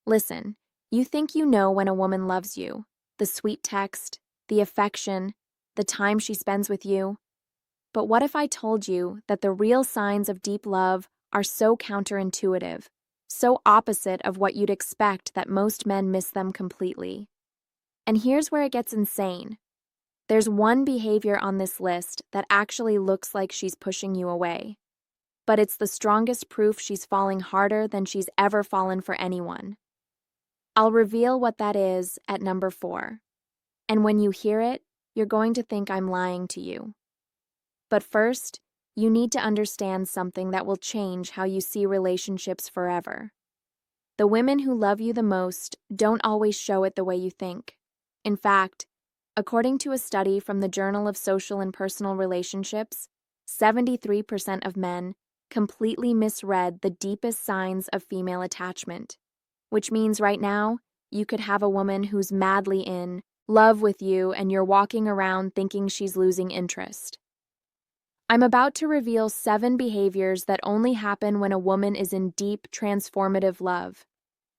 Listen, you think you know when a woman loves you, the sweet text, the affection, the time she spends with you. But what if I told you that the real signs of deep love are so counterintuitive, so opposite of what you'd expect that most men miss them completely? And here's where it gets insane. There's one behavior on this list that actually looks like she's pushing you away. But it's the strongest proof she's falling harder than she's ever fallen for anyone. I'll reveal what that is at number 4. And when you hear it, you're going to think I'm lying to you. But first, you need to understand something that will change how you see relationships forever. The women who love you the most don't always show it the way you think. In fact, according to a study from the Journal of Social and Personal Relationships, 73% of men completely misread the deepest signs of female attachment, which means right now, you could have a woman who's madly in love with you and you're walking around thinking she's losing interest. I'm about to reveal 7 behaviors that only happen when a woman is in deep, transformative love.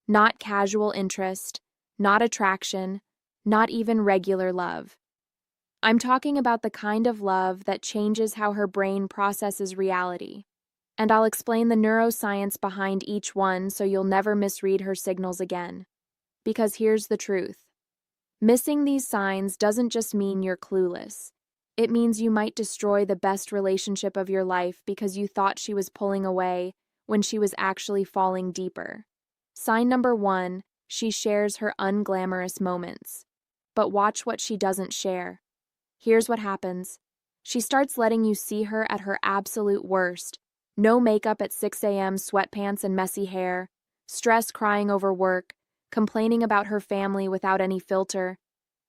Not casual interest, not attraction, not even regular love. I'm talking about the kind of love that changes how her brain processes reality. And I'll explain the neuroscience behind each one so you'll never misread her signals again. Because here's the truth. Missing these signs doesn't just mean you're clueless. It means you might destroy the best relationship of your life because you thought she was pulling away when she was actually falling deeper. Sign number 1, she shares her unglamorous moments. But watch what she doesn't share. Here's what happens. She starts letting you see her at her absolute worst. No makeup at 6 a.m., sweatpants and messy hair, stress crying over work, complaining about her family without any filter.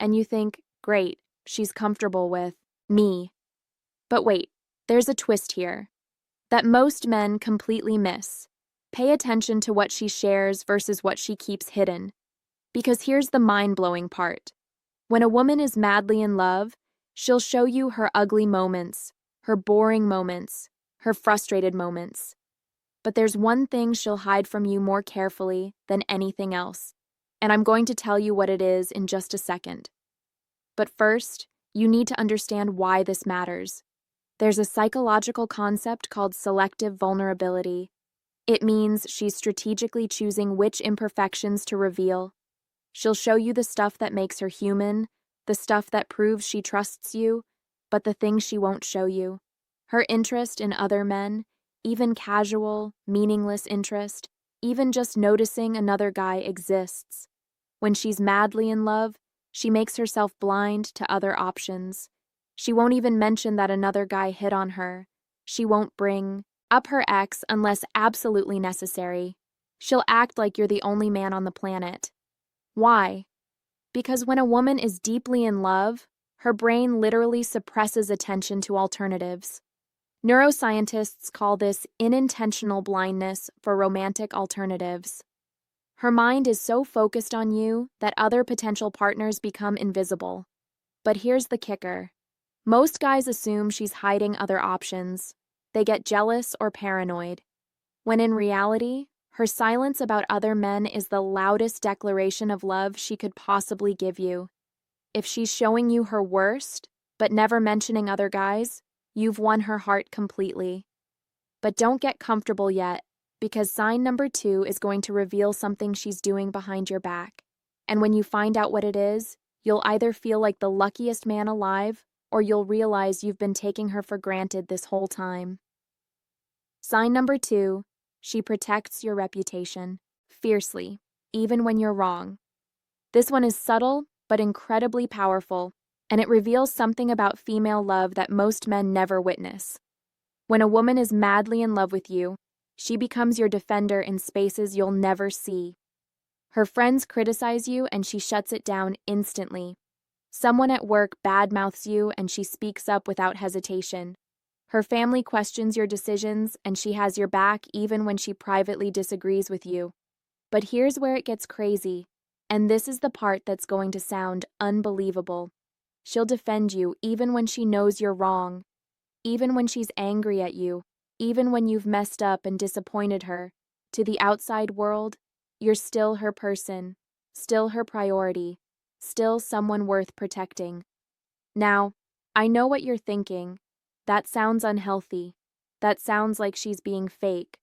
And you think, great, she's comfortable with me. But wait, there's a twist here that most men completely miss. Pay attention to what she shares versus what she keeps hidden. Because here's the mind-blowing part. When a woman is madly in love, she'll show you her ugly moments, her boring moments, her frustrated moments. But there's one thing she'll hide from you more carefully than anything else, and I'm going to tell you what it is in just a second. But first, you need to understand why this matters. There's a psychological concept called selective vulnerability. It means she's strategically choosing which imperfections to reveal. She'll show you the stuff that makes her human, the stuff that proves she trusts you, but the things she won't show you. Her interest in other men, even casual, meaningless interest, even just noticing another guy exists. When she's madly in love, she makes herself blind to other options. She won't even mention that another guy hit on her. She won't bring up her ex unless absolutely necessary. She'll act like you're the only man on the planet. Why? Because when a woman is deeply in love, her brain literally suppresses attention to alternatives. Neuroscientists call this unintentional blindness for romantic alternatives. Her mind is so focused on you that other potential partners become invisible. But here's the kicker. Most guys assume she's hiding other options. They get jealous or paranoid. When in reality, her silence about other men is the loudest declaration of love she could possibly give you. If she's showing you her worst, but never mentioning other guys, you've won her heart completely. But don't get comfortable yet, because sign number 2 is going to reveal something she's doing behind your back. And when you find out what it is, you'll either feel like the luckiest man alive, or you'll realize you've been taking her for granted this whole time. Sign number 2, she protects your reputation, fiercely, even when you're wrong. This one is subtle, but incredibly powerful, and it reveals something about female love that most men never witness. When a woman is madly in love with you, she becomes your defender in spaces you'll never see. Her friends criticize you and she shuts it down instantly. Someone at work badmouths you and she speaks up without hesitation. Her family questions your decisions and she has your back even when she privately disagrees with you. But here's where it gets crazy, and this is the part that's going to sound unbelievable. She'll defend you even when she knows you're wrong, even when she's angry at you, even when you've messed up and disappointed her. To the outside world, you're still her person, still her priority, still someone worth protecting. Now, I know what you're thinking. That sounds unhealthy. That sounds like she's being fake.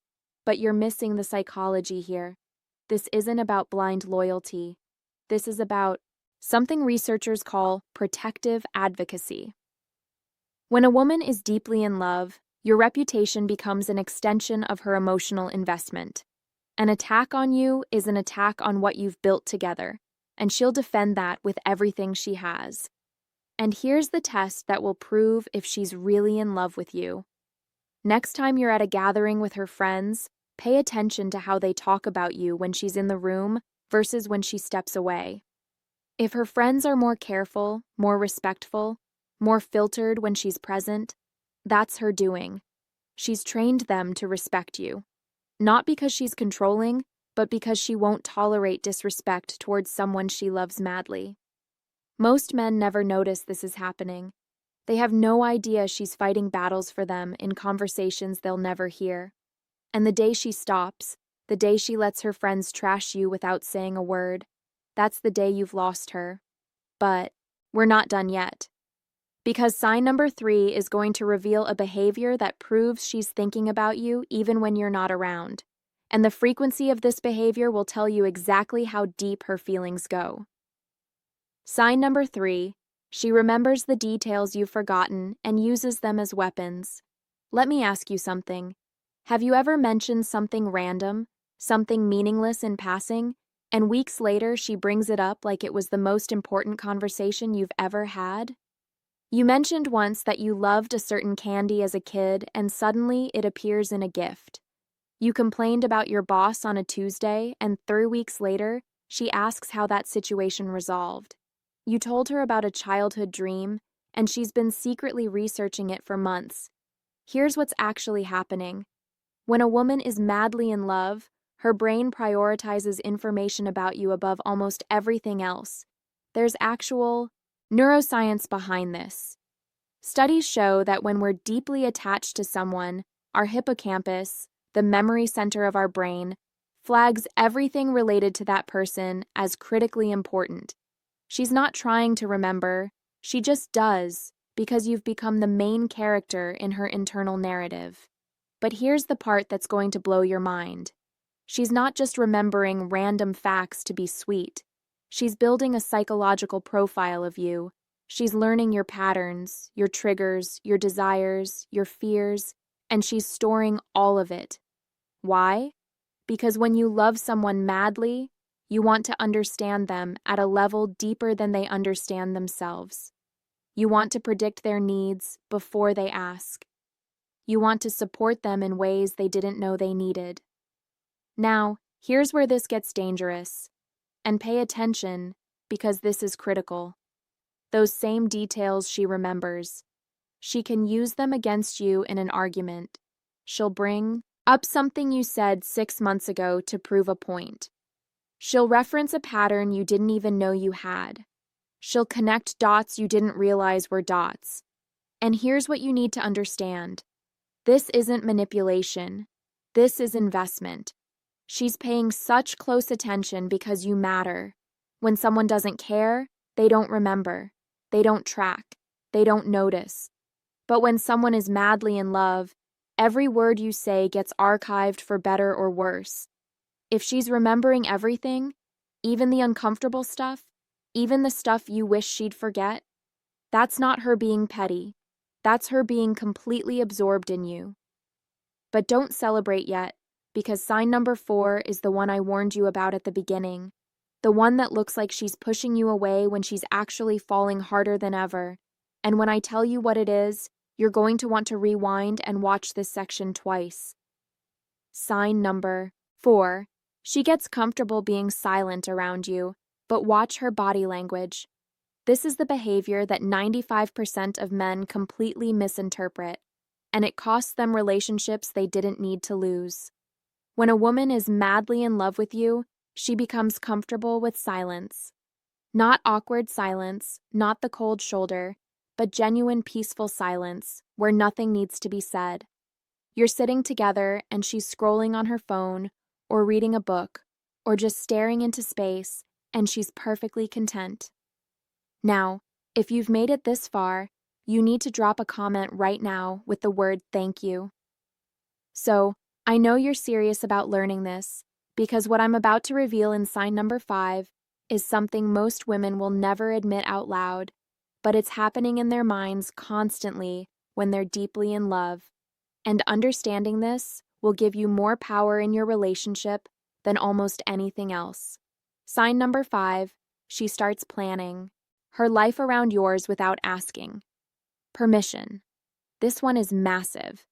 But you're missing the psychology here. This isn't about blind loyalty. This is about something researchers call protective advocacy. When a woman is deeply in love, your reputation becomes an extension of her emotional investment. An attack on you is an attack on what you've built together, and she'll defend that with everything she has. And here's the test that will prove if she's really in love with you. Next time you're at a gathering with her friends, pay attention to how they talk about you when she's in the room versus when she steps away. If her friends are more careful, more respectful, more filtered when she's present, that's her doing. She's trained them to respect you. Not because she's controlling, but because she won't tolerate disrespect towards someone she loves madly. Most men never notice this is happening. They have no idea she's fighting battles for them in conversations they'll never hear. And the day she stops, the day she lets her friends trash you without saying a word, that's the day you've lost her. But we're not done yet. Because sign number 3 is going to reveal a behavior that proves she's thinking about you even when you're not around. And the frequency of this behavior will tell you exactly how deep her feelings go. Sign number 3, she remembers the details you've forgotten and uses them as weapons. Let me ask you something. Have you ever mentioned something random, something meaningless in passing, and weeks later she brings it up like it was the most important conversation you've ever had? You mentioned once that you loved a certain candy as a kid, and suddenly it appears in a gift. You complained about your boss on a Tuesday, and 3 weeks later, she asks how that situation resolved. You told her about a childhood dream, and she's been secretly researching it for months. Here's what's actually happening. When a woman is madly in love, her brain prioritizes information about you above almost everything else. There's actual neuroscience behind this. Studies show that when we're deeply attached to someone, our hippocampus, the memory center of our brain, flags everything related to that person as critically important. She's not trying to remember, she just does, because you've become the main character in her internal narrative. But here's the part that's going to blow your mind. She's not just remembering random facts to be sweet. She's building a psychological profile of you. She's learning your patterns, your triggers, your desires, your fears, and she's storing all of it. Why? Because when you love someone madly, you want to understand them at a level deeper than they understand themselves. You want to predict their needs before they ask. You want to support them in ways they didn't know they needed. Now, here's where this gets dangerous. And pay attention, because this is critical. Those same details she remembers. She can use them against you in an argument. She'll bring up something you said 6 months ago to prove a point. She'll reference a pattern you didn't even know you had. She'll connect dots you didn't realize were dots. And here's what you need to understand. This isn't manipulation. This is investment. She's paying such close attention because you matter. When someone doesn't care, they don't remember. They don't track. They don't notice. But when someone is madly in love, every word you say gets archived for better or worse. If she's remembering everything, even the uncomfortable stuff, even the stuff you wish she'd forget, that's not her being petty. That's her being completely absorbed in you. But don't celebrate yet, because sign number 4 is the one I warned you about at the beginning. The one that looks like she's pushing you away when she's actually falling harder than ever. And when I tell you what it is, you're going to want to rewind and watch this section twice. Sign number 4. She gets comfortable being silent around you, but watch her body language. This is the behavior that 95% of men completely misinterpret, and it costs them relationships they didn't need to lose. When a woman is madly in love with you, she becomes comfortable with silence. Not awkward silence, not the cold shoulder, but genuine peaceful silence where nothing needs to be said. You're sitting together and she's scrolling on her phone or reading a book, or just staring into space, and she's perfectly content. Now, if you've made it this far, you need to drop a comment right now with the word thank you. So, I know you're serious about learning this, because what I'm about to reveal in sign number 5 is something most women will never admit out loud, but it's happening in their minds constantly when they're deeply in love. And understanding this will give you more power in your relationship than almost anything else. Sign number 5, she starts planning her life around yours without asking. Permission. This one is massive.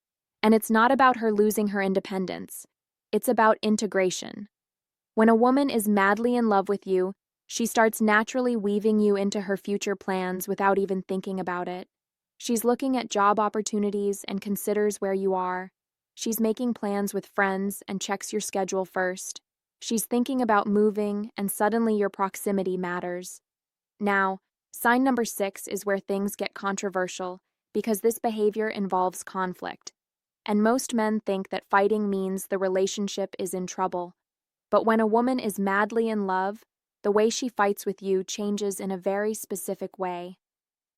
And it's not about her losing her independence. It's about integration. When a woman is madly in love with you, she starts naturally weaving you into her future plans without even thinking about it. She's looking at job opportunities and considers where you are. She's making plans with friends and checks your schedule first. She's thinking about moving, and suddenly your proximity matters. Now, sign number 6 is where things get controversial because this behavior involves conflict. And most men think that fighting means the relationship is in trouble. But when a woman is madly in love, the way she fights with you changes in a very specific way.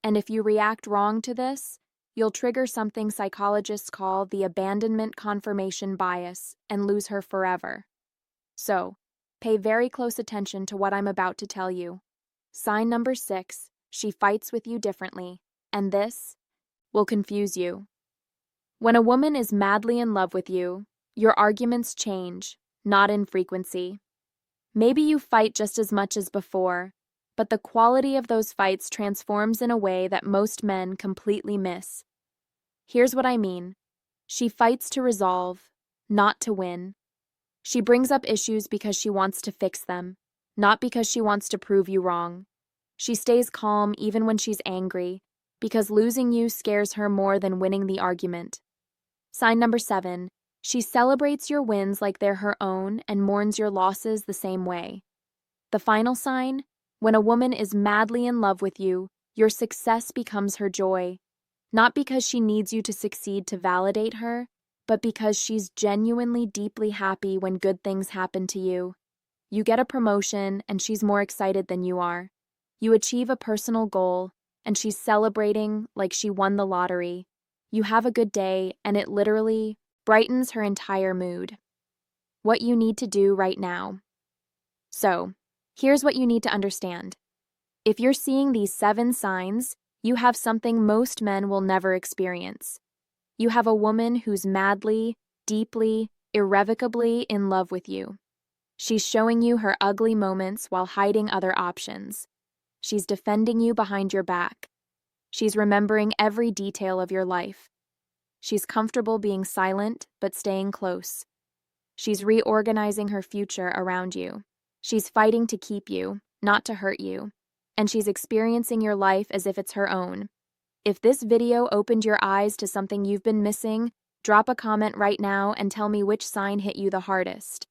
And if you react wrong to this, you'll trigger something psychologists call the abandonment confirmation bias and lose her forever. So, pay very close attention to what I'm about to tell you. Sign number 6, she fights with you differently, and this will confuse you. When a woman is madly in love with you, your arguments change, not in frequency. Maybe you fight just as much as before, but the quality of those fights transforms in a way that most men completely miss. Here's what I mean. She fights to resolve, not to win. She brings up issues because she wants to fix them, not because she wants to prove you wrong. She stays calm even when she's angry, because losing you scares her more than winning the argument. Sign number 7, she celebrates your wins like they're her own and mourns your losses the same way. The final sign, when a woman is madly in love with you, your success becomes her joy, not because she needs you to succeed to validate her, but because she's genuinely deeply happy when good things happen to you. You get a promotion and she's more excited than you are. You achieve a personal goal and she's celebrating like she won the lottery. You have a good day, and it literally brightens her entire mood. What you need to do right now. So, here's what you need to understand. If you're seeing these 7 signs, you have something most men will never experience. You have a woman who's madly, deeply, irrevocably in love with you. She's showing you her ugly moments while hiding other options. She's defending you behind your back. She's remembering every detail of your life. She's comfortable being silent, but staying close. She's reorganizing her future around you. She's fighting to keep you, not to hurt you. And she's experiencing your life as if it's her own. If this video opened your eyes to something you've been missing, drop a comment right now and tell me which sign hit you the hardest.